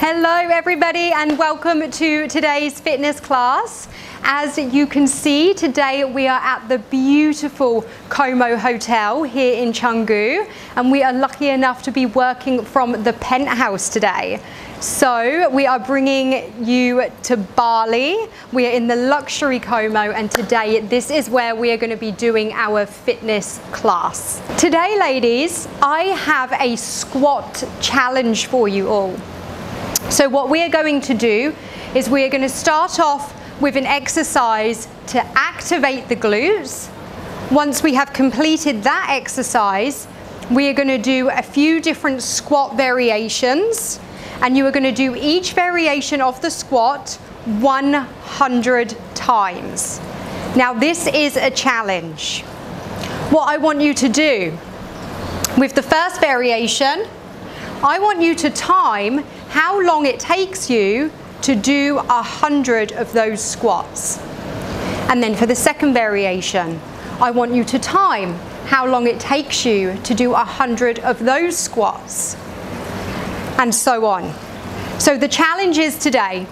Hello everybody and welcome to today's fitness class. As you can see, today we are at the beautiful Como Hotel here in Canggu, and we are lucky enough to be working from the penthouse today. So we are bringing you to Bali. We are in the luxury Como, and today this is where we are going to be doing our fitness class. Today, ladies, I have a squat challenge for you all. So what we are going to do is we are going to start off with an exercise to activate the glutes. Once we have completed that exercise, we are going to do a few different squat variations, and you are going to do each variation of the squat 100 times. Now this is a challenge. What I want you to do with the first variation, I want you to time how long it takes you to do 100 of those squats. And then for the second variation, I want you to time how long it takes you to do 100 of those squats, and so on. So the challenge is today,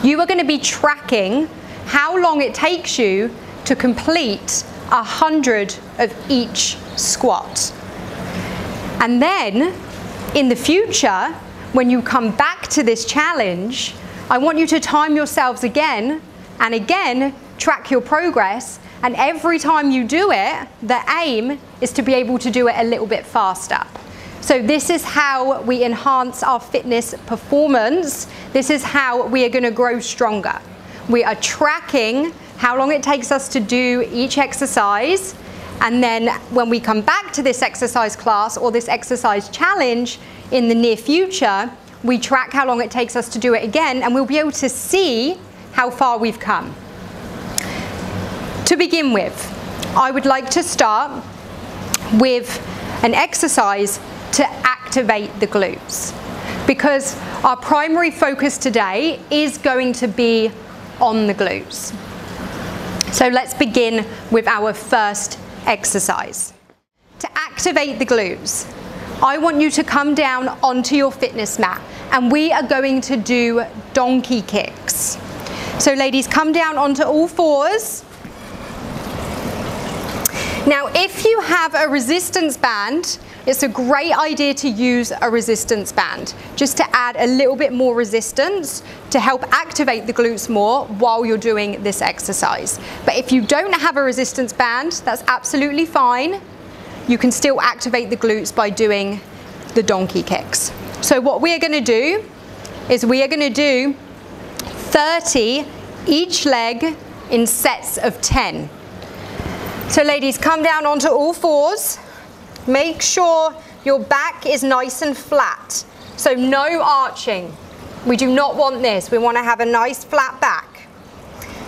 you are going to be tracking how long it takes you to complete 100 of each squat. And then in the future, when you come back to this challenge, I want you to time yourselves again and again, track your progress, and every time you do it, the aim is to be able to do it a little bit faster. So this is how we enhance our fitness performance. This is how we are going to grow stronger. We are tracking how long it takes us to do each exercise, and then when we come back to this exercise class or this exercise challenge in the near future, we track how long it takes us to do it again, and we'll be able to see how far we've come. To begin with, I would like to start with an exercise to activate the glutes, because our primary focus today is going to be on the glutes. So let's begin with our first exercise. To activate the glutes, I want you to come down onto your fitness mat, and we are going to do donkey kicks. So ladies, come down onto all fours. Now if you have a resistance band, it's a great idea to use a resistance band, just to add a little bit more resistance to help activate the glutes more while you're doing this exercise. But if you don't have a resistance band, that's absolutely fine. You can still activate the glutes by doing the donkey kicks. So what we are going to do is we are going to do 30 each leg in sets of 10. So ladies, come down onto all fours. Make sure your back is nice and flat. So no arching. We do not want this. We want to have a nice flat back.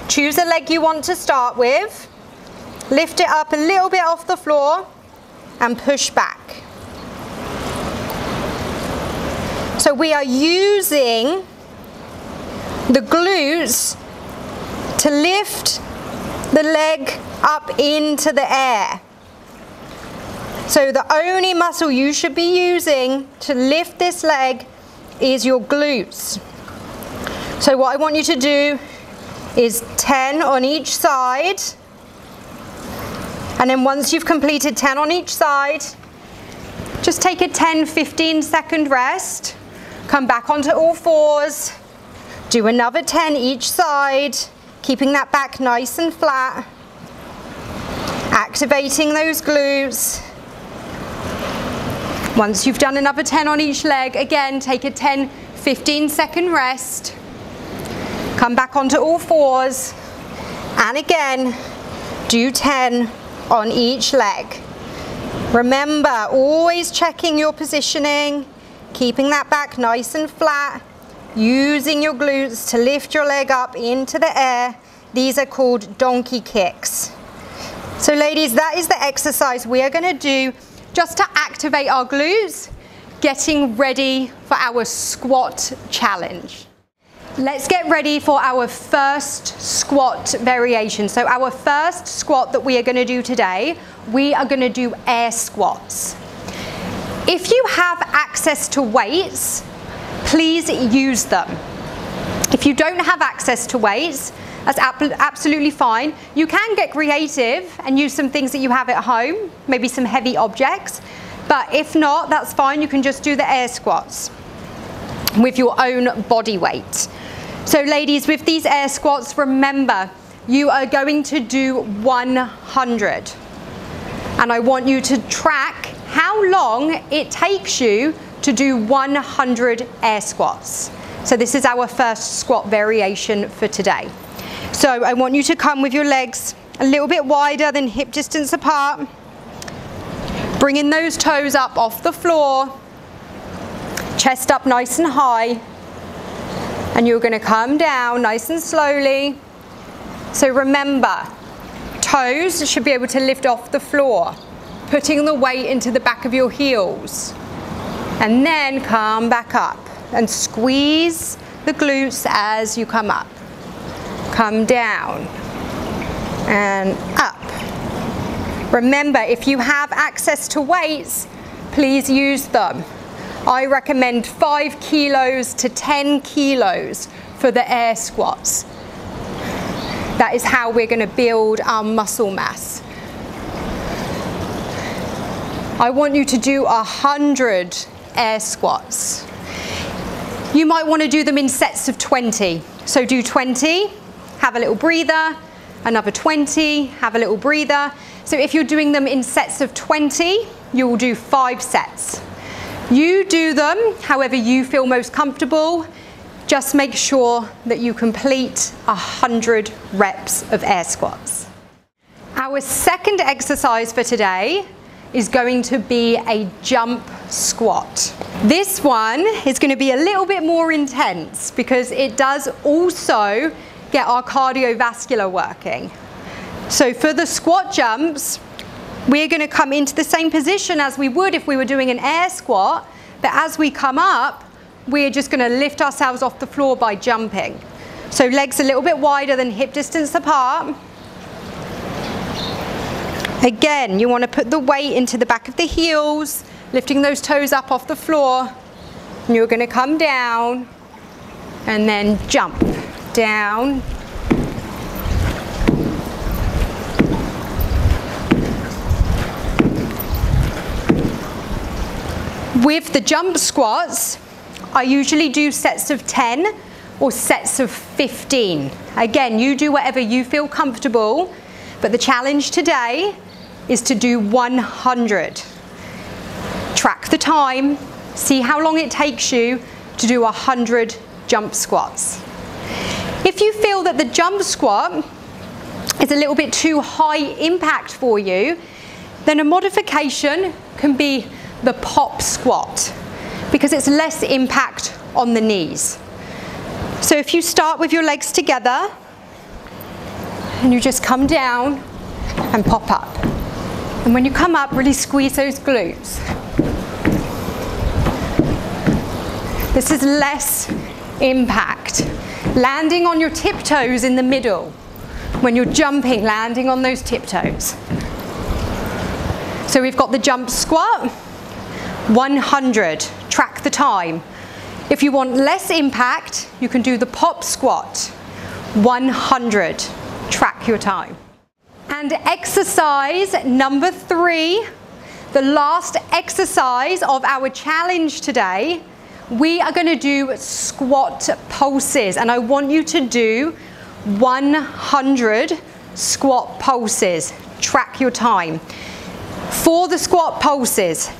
Choose a leg you want to start with. Lift it up a little bit off the floor and push back. So we are using the glutes to lift the leg up into the air. So the only muscle you should be using to lift this leg is your glutes. So what I want you to do is 10 on each side. And then once you've completed 10 on each side, just take a 10-15 second rest. Come back onto all fours. Do another 10 each side, keeping that back nice and flat. Activating those glutes. Once you've done another 10 on each leg, again, take a 10-15 second rest. Come back onto all fours. And again, do 10 on each leg. Remember, always checking your positioning, keeping that back nice and flat, using your glutes to lift your leg up into the air. These are called donkey kicks. So ladies, that is the exercise we are going to do just to activate our glutes, getting ready for our squat challenge. Let's get ready for our first squat variation. So our first squat that we are going to do today, we are going to do air squats. If you have access to weights, please use them. If you don't have access to weights, that's absolutely fine. You can get creative and use some things that you have at home, maybe some heavy objects. But if not, that's fine. You can just do the air squats with your own body weight. So ladies, with these air squats, remember, you are going to do 100. And I want you to track how long it takes you to do 100 air squats. So this is our first squat variation for today. So I want you to come with your legs a little bit wider than hip distance apart. Bringing those toes up off the floor. Chest up nice and high. And you're going to come down nice and slowly. So remember, toes should be able to lift off the floor, putting the weight into the back of your heels. And then come back up and squeeze the glutes as you come up. Come down and up. Remember, if you have access to weights, please use them. I recommend 5 kilos to 10 kilos for the air squats. That is how we're going to build our muscle mass. I want you to do 100 air squats. You might want to do them in sets of 20. So do 20, have a little breather, another 20, have a little breather. So if you're doing them in sets of 20, you will do 5 sets. You do them however you feel most comfortable. Just make sure that you complete 100 reps of air squats. Our second exercise for today is going to be a jump squat. This one is going to be a little bit more intense because it does also get our cardiovascular working. So for the squat jumps, we're going to come into the same position as we would if we were doing an air squat, but as we come up, we're just going to lift ourselves off the floor by jumping. So legs a little bit wider than hip distance apart. Again, you want to put the weight into the back of the heels, lifting those toes up off the floor. And you're going to come down and then jump down. With the jump squats, I usually do sets of 10 or sets of 15. Again, you do whatever you feel comfortable, but the challenge today is to do 100. Track the time, see how long it takes you to do 100 jump squats. If you feel that the jump squat is a little bit too high impact for you, then a modification can be the pop squat, because it's less impact on the knees. So if you start with your legs together and you just come down and pop up. And when you come up, really squeeze those glutes. This is less impact. Landing on your tiptoes in the middle. When you're jumping, landing on those tiptoes. So we've got the jump squat, 100, track the time. If you want less impact, you can do the pop squat, 100, track your time. And exercise number 3, the last exercise of our challenge today, we are going to do squat pulses, and I want you to do 100 squat pulses. Track your time. For the squat pulses,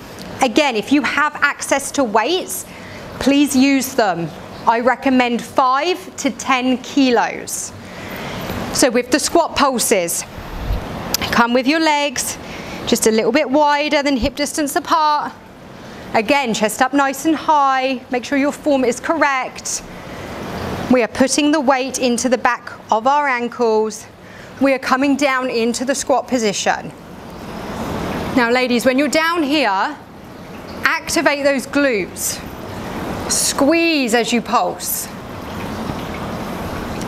again, if you have access to weights, please use them. I recommend 5 to 10 kilos. So with the squat pulses, come with your legs just a little bit wider than hip distance apart. Again, chest up nice and high. Make sure your form is correct. We are putting the weight into the back of our ankles. We are coming down into the squat position. Now ladies, when you're down here, activate those glutes. Squeeze as you pulse.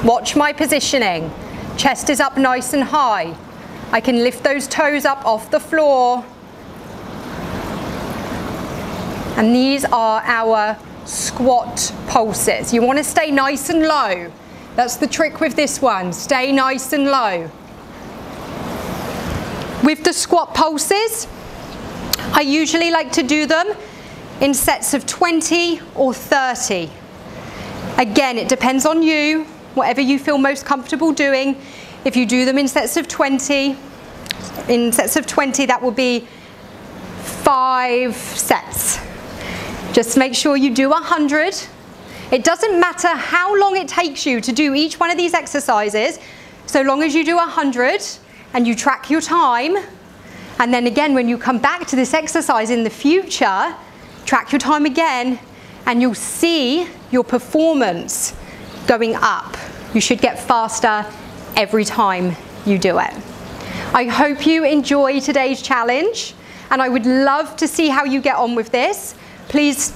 Watch my positioning. Chest is up nice and high. I can lift those toes up off the floor. And these are our squat pulses. You want to stay nice and low. That's the trick with this one. Stay nice and low. With the squat pulses, I usually like to do them in sets of 20 or 30. Again, it depends on you, whatever you feel most comfortable doing. If you do them in sets of 20, that will be 5 sets. Just make sure you do 100. It doesn't matter how long it takes you to do each one of these exercises, so long as you do 100 and you track your time. And then again, when you come back to this exercise in the future, track your time again, and you'll see your performance going up. You should get faster every time you do it. I hope you enjoy today's challenge, and I would love to see how you get on with this. Please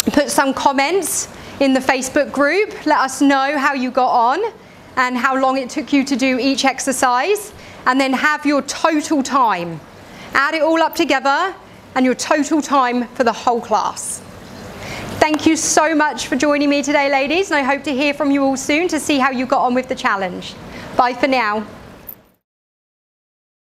put some comments in the Facebook group. Let us know how you got on and how long it took you to do each exercise, and then have your total time. Add it all up together and your total time for the whole class. Thank you so much for joining me today, ladies, and I hope to hear from you all soon to see how you got on with the challenge. Bye for now.